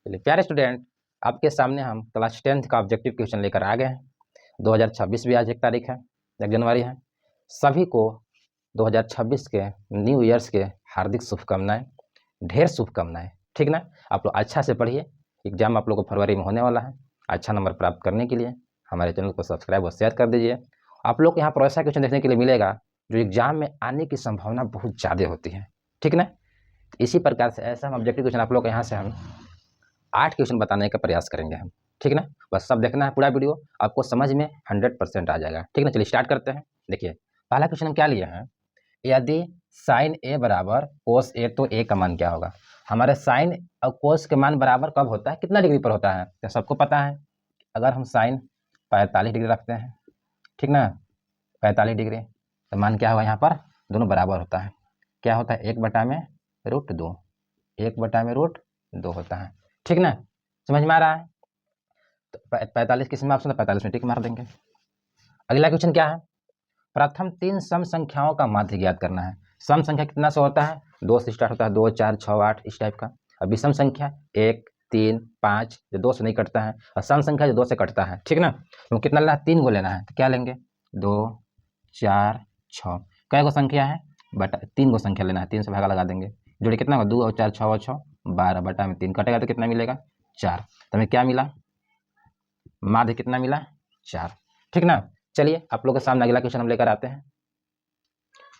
चलिए प्यारे स्टूडेंट, आपके सामने हम क्लास 10th का ऑब्जेक्टिव क्वेश्चन लेकर आ गए हैं। 2026 भी आज 1 तारीख है, 1 जनवरी है। सभी को 2026 के न्यू ईयर्स के हार्दिक शुभकामनाएं, ढेर शुभकामनाएं। ठीक ना? आप लोग अच्छा से पढ़िए, एग्जाम आप लोग को फरवरी में होने वाला है। अच्छा नंबर प्राप्त करने के लिए हमारे चैनल को सब्सक्राइब और शेयर कर दीजिए। आप लोग को यहाँ पर ऐसा क्वेश्चन देखने के लिए मिलेगा जो एग्जाम में आने की संभावना बहुत ज़्यादा होती है। ठीक ना? इसी प्रकार से ऐसा हम ऑब्जेक्टिव क्वेश्चन आप लोग यहाँ से हम 8 क्वेश्चन बताने का प्रयास करेंगे हम। ठीक ना? बस सब देखना है पूरा वीडियो, आपको समझ में 100% आ जाएगा। ठीक ना? चलिए स्टार्ट करते हैं। देखिए पहला क्वेश्चन हम क्या लिए हैं, यदि साइन ए बराबर कोस ए तो ए का मान क्या होगा। हमारे साइन और कोस के मान बराबर कब होता है, कितना डिग्री पर होता है, तो सबको पता है। अगर हम साइन 45 डिग्री रखते हैं, ठीक ना, 45 डिग्री, तो मान क्या होगा यहाँ पर, दोनों बराबर होता है। क्या होता है, 1/√2, 1/√2 होता है। ठीक ना? समझ में आ रहा है? तो 45 किस में ऑप्शन है, 45 में टिक मार देंगे। अगला क्वेश्चन क्या है, प्रथम 3 सम संख्याओं का माध्य ज्ञात करना है। सम संख्या कितना से होता है, 2 से स्टार्ट होता है, 2, 4, 6, 8 इस टाइप का। और विषम संख्या 1, 3, 5 जो 2 से नहीं कटता है, और सम संख्या जो 2 से कटता है। ठीक ना? तो कितना लेना है, 3 को लेना है, तो क्या लेंगे, 2, 4, 6। कै गो संख्या है, बटा 3 गो संख्या लेना है, 3 से भागा लगा देंगे। जोड़े कितना होगा, 2 और 4, 6 और 6, 12 बटा में 3 कटेगा तो कितना मिलेगा, 4। तो हमें क्या मिला, माध्य कितना मिला, 4। ठीक ना? चलिए आप लोग के सामने अगला क्वेश्चन हम लेकर आते हैं।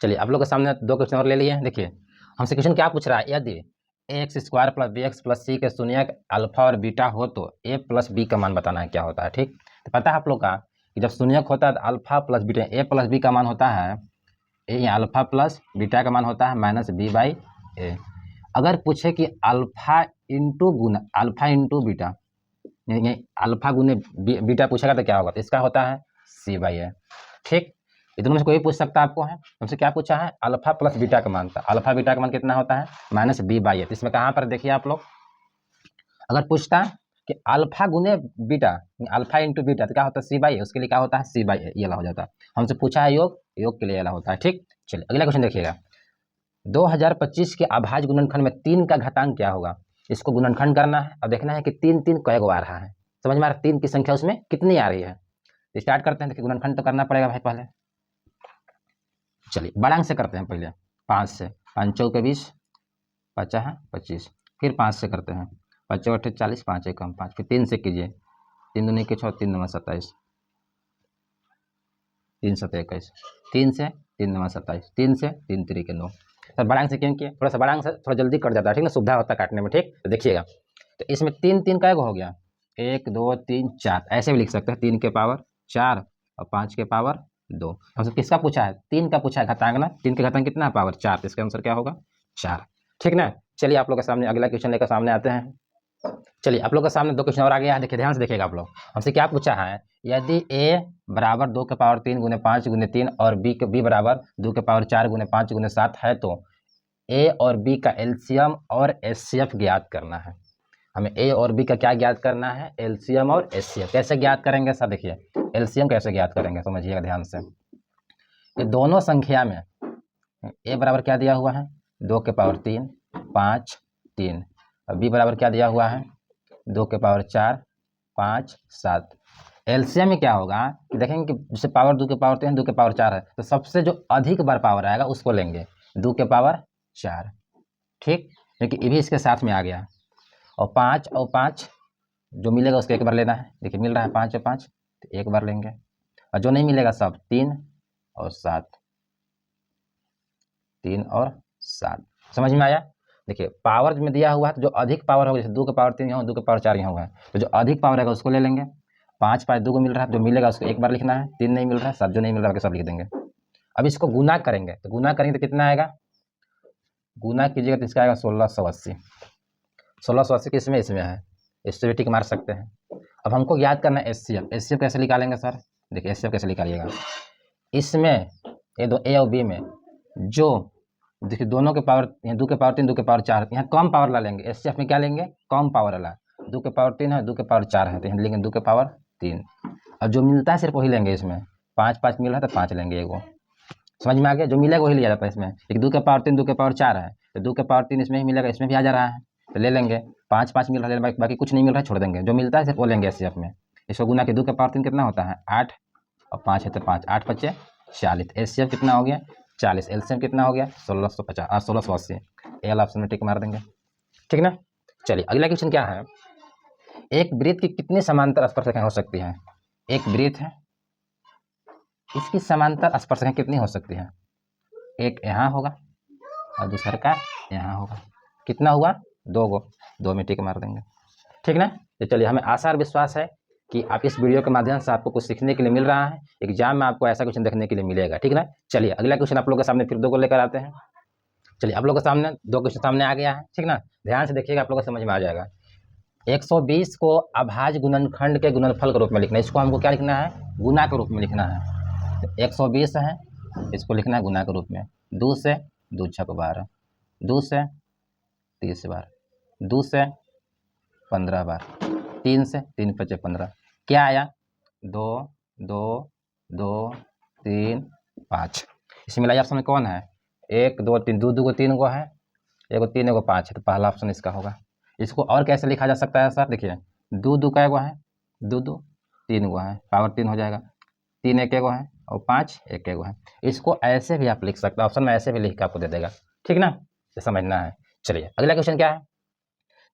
चलिए आप लोग के सामने 2 क्वेश्चन और ले लिए हैं। देखिए हमसे क्वेश्चन क्या पूछ रहा है, यदि ax² + bx + c के शून्यक अल्फा और बीटा हो तो a + b का मान बताना है क्या होता है। ठीक, तो पता है आप लोग का कि जब शून्यक होता है तो alpha plus beta, a + b का मान होता है, a अल्फा प्लस बीटा का मान होता है -b/a। अगर पूछे कि अल्फा इंटू बीटा, अल्फा गुने बीटा पूछेगा तो क्या होगा, तो इसका होता है c/a। ठीक, ये दोनों में से कोई पूछ सकता है आपको, है हमसे क्या पूछा है, अल्फा प्लस बीटा का मान था। अल्फा बीटा का मान कितना होता है, -b/a। तो इसमें कहाँ पर देखिए आप लोग, अगर पूछता कि अल्फा गुने बीटा, अल्फा इंटू बीटा, तो क्या होता है c/a, उसके लिए क्या होता है c/a, ये वाला हो जाता है। हमसे पूछा है योग, योग के लिए वाला होता है। ठीक, चलिए अगला क्वेश्चन देखिएगा, 2025 के अभाज्य गुणनखंड में 3 का घातांक क्या होगा। इसको गुणनखंड करना है और देखना है कि 3 3 कै गो आ रहा है। समझ में आ रहा है, 3 की संख्या उसमें कितनी आ रही है। तो स्टार्ट करते हैं, देखिए गुणनखंड तो करना पड़ेगा भाई पहले। चलिए बड़ा अंक से करते हैं पहले, 5 से, 5 चौके 20, 5 है 25, फिर 5 से करते हैं, 5 8 40, 5 1 5, फिर 3 से कीजिए, 3 दूनी के 6, 3 9 27, 3 7 21, 3 से 3 9 27, 3 से 3 3 के 9। सर बड़ा अंक से क्यों किए, थोड़ा सा बड़ा अंक से थोड़ा जल्दी कट जाता है। ठीक ना, सुविधा होता है काटने में। ठीक, तो देखिएगा, तो इसमें 3 3 कै गो हो गया, 1 2 3 4, ऐसे भी लिख सकते हैं, 3 के पावर 4 और 5 के पावर 2। हमसे किसका पूछा है, 3 का पूछा है घातांक ना, 3 के घातांक कितना है, पावर 4, तो इसका आंसर क्या होगा, 4। ठीक ना? चलिए आप लोग के सामने अगला क्वेश्चन लेकर सामने आते हैं। चलिए आप लोग के सामने 2 क्वेश्चन और आ गया है, देखिए ध्यान से देखिएगा आप लोग। हमसे क्या पूछा है, यदि a बराबर 2 के पावर 3 गुने 5 गुने 3 और b बराबर 2 के पावर 4 गुने 5 गुने 7 है, तो a और b का एलसीएम और एचसीएफ ज्ञात करना है। हमें a और b का क्या ज्ञात करना है, एलसीएम और एचसीएफ। कैसे ज्ञात करेंगे सर, देखिए एलसीएम कैसे ज्ञात करेंगे, समझिएगा ध्यान से। ये दोनों संख्या में a बराबर क्या दिया हुआ है, 2 के पावर 3 5 3, और b बराबर क्या दिया हुआ है, 2 के पावर 4 5 7। एलसीएम में क्या होगा कि देखेंगे कि जैसे पावर 2 के पावर 3 2 के पावर 4 है, तो सबसे जो अधिक बार पावर आएगा उसको लेंगे, 2 के पावर 4। ठीक, लेकिन ये भी इसके साथ में आ गया, और 5 और 5 जो मिलेगा उसको एक बार लेना है। देखिए मिल रहा है 5 और 5, तो एक बार लेंगे, और जो नहीं मिलेगा सब 3 और 7, 3 और 7। समझ में आया? देखिए पावर में दिया हुआ है, तो जो अधिक पावर होगा, जैसे 2 के पावर 3 यहाँ, 2 के पावर 4 यहाँ हुआ है, तो जो अधिक पावर रहेगा उसको ले लेंगे। 5 5 2 को मिल रहा है, जो मिलेगा उसको एक बार लिखना है, 3 नहीं मिल रहा है, 7 जो नहीं मिल रहा है सब लिख देंगे। अब इसको गुना करेंगे, तो गुना करेंगे तो कितना आएगा, गुना कीजिएगा तो इसका आएगा 1680। 1680 किसमें, इसमें है, इससे भी टिक मार सकते हैं। अब हमको याद करना है एचसीएफ। एचसीएफ कैसे निकालेंगे सर, देखिए एचसीएफ कैसे निकालिएगा, इसमें ये दो ए और बी में जो देखिए दोनों के पावर, यहाँ 2 के पावर 3 2 के पावर 4, यहाँ कम पावर ला लेंगे। एचसीएफ में क्या लेंगे, कम पावर वाला, 2 के पावर 3 है 2 के पावर 4 है, तो यहाँ लेंगे 2 के पावर 3, और जो मिलता है सिर्फ वही लेंगे। इसमें 5 5 मिल रहा है तो 5 लेंगे एगो। समझ में आ गया, जो मिलेगा वही लिया जाता है इसमें। लेकिन 2 के पावर 3 2 के पावर 4 है, तो 2 के पावर 3 इसमें ही मिलेगा, इसमें भी आ जा रहा है, तो ले लेंगे, 5 5 मिल रहा है, बाकी कुछ नहीं मिल रहा है छोड़ देंगे, जो मिलता है सिर्फ वो लेंगे एचसीएफ में। इसको गुना के 2 के पावर 3 कितना होता है 8 और 5 है तो 5, 8 5 40, एचसीएफ कितना हो गया 40, एलसीएम कितना हो गया 1650 और 1680। एल ऑप्शन में टिक मार देंगे, ठीक ना। चलिए अगला क्वेश्चन क्या है, एक वृत्त की कितनी समांतर स्पर्शरेखाएं हो सकती हैं। एक वृत्त है, इसकी समांतर स्पर्शरेखाएं कितनी हो सकती हैं, एक यहाँ होगा और दूसरा का यहाँ होगा, कितना हुआ 2 गो, 2 में टिक मार देंगे, ठीक ना। तो चलिए हमें आशा और विश्वास है कि आप इस वीडियो के माध्यम से आपको कुछ सीखने के लिए मिल रहा है, एग्जाम में आपको ऐसा क्वेश्चन देखने के लिए मिलेगा, ठीक ना। चलिए अगला क्वेश्चन आप लोगों के सामने फिर 2 को लेकर आते हैं। चलिए आप लोगों के सामने 2 क्वेश्चन सामने आ गया है, ठीक ना, ध्यान से देखिएगा, आप लोगों को समझ में आ जाएगा। 120 को अभाज्य गुणनखंड के गुणनफल के रूप में लिखना है, इसको हमको क्या लिखना है गुना के रूप में लिखना है। तो 120 है, इसको लिखना है गुना के रूप में, 2 से 2 6 12, 2 से 30 बार, 2 से 15 बार, 3 से 3 5 15, क्या आया 2 2 2 3 5। इसमें मिला ऑप्शन में कौन है 1 2 3, 2 2 को 3 गो है, 1 3 1 5 है, तो पहला ऑप्शन इसका होगा। इसको और कैसे लिखा जा सकता है सर, देखिए 2 2 का 1 है, 2 2 3 गो है, पावर 3 हो जाएगा, 3 1 1 है और 5 1 1 है। इसको ऐसे भी आप लिख सकते हैं, ऑप्शन में ऐसे भी लिख के आपको दे देगा, ठीक ना, ये समझना है। चलिए अगला क्वेश्चन क्या है,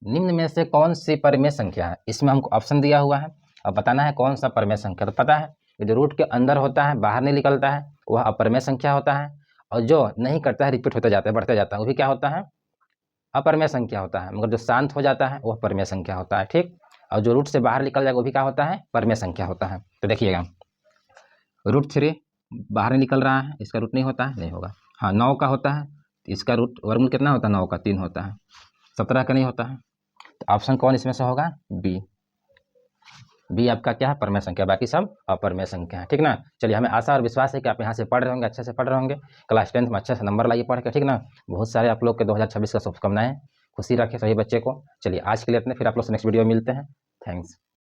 निम्न में से कौन सी परिमेय संख्या है। इसमें हमको ऑप्शन दिया हुआ है और बताना है कौन सा परिमेय संख्या। तो पता है जो रूट के अंदर होता है बाहर नहीं निकलता है वह अपरिमेय संख्या होता है, और जो नहीं करता है रिपीट होता जाता है बढ़ते जाता है वो भी क्या होता है अपरिमेय संख्या होता है, मगर जो शांत हो जाता है वह परिमेय संख्या होता है, ठीक। और जो रूट से बाहर निकल जाएगा वो भी क्या होता है परिमेय संख्या होता है। तो देखिएगा √3 बाहर निकल रहा है, इसका रूट नहीं होता है, नहीं होगा। हाँ 9 का होता है, इसका रूट वर्गमूल कितना होता है 9 का 3 होता है, 17 का नहीं होता है। तो ऑप्शन कौन इसमें से होगा बी, बी आपका क्या है परिमेय संख्या, बाकी सब अपरिमेय संख्या है, ठीक ना। चलिए हमें आशा और विश्वास है कि आप यहाँ से पढ़ रहे होंगे, अच्छे से पढ़ रहे होंगे, क्लास 10th में अच्छे से नंबर लाइए पढ़ के, ठीक ना। बहुत सारे आप लोग के 2026 का शुभकामनाएं, खुशी रखे सभी बच्चे को। चलिए आज के लिए इतने, फिर आप लोग से नेक्स्ट वीडियो में मिलते हैं, थैंक्स।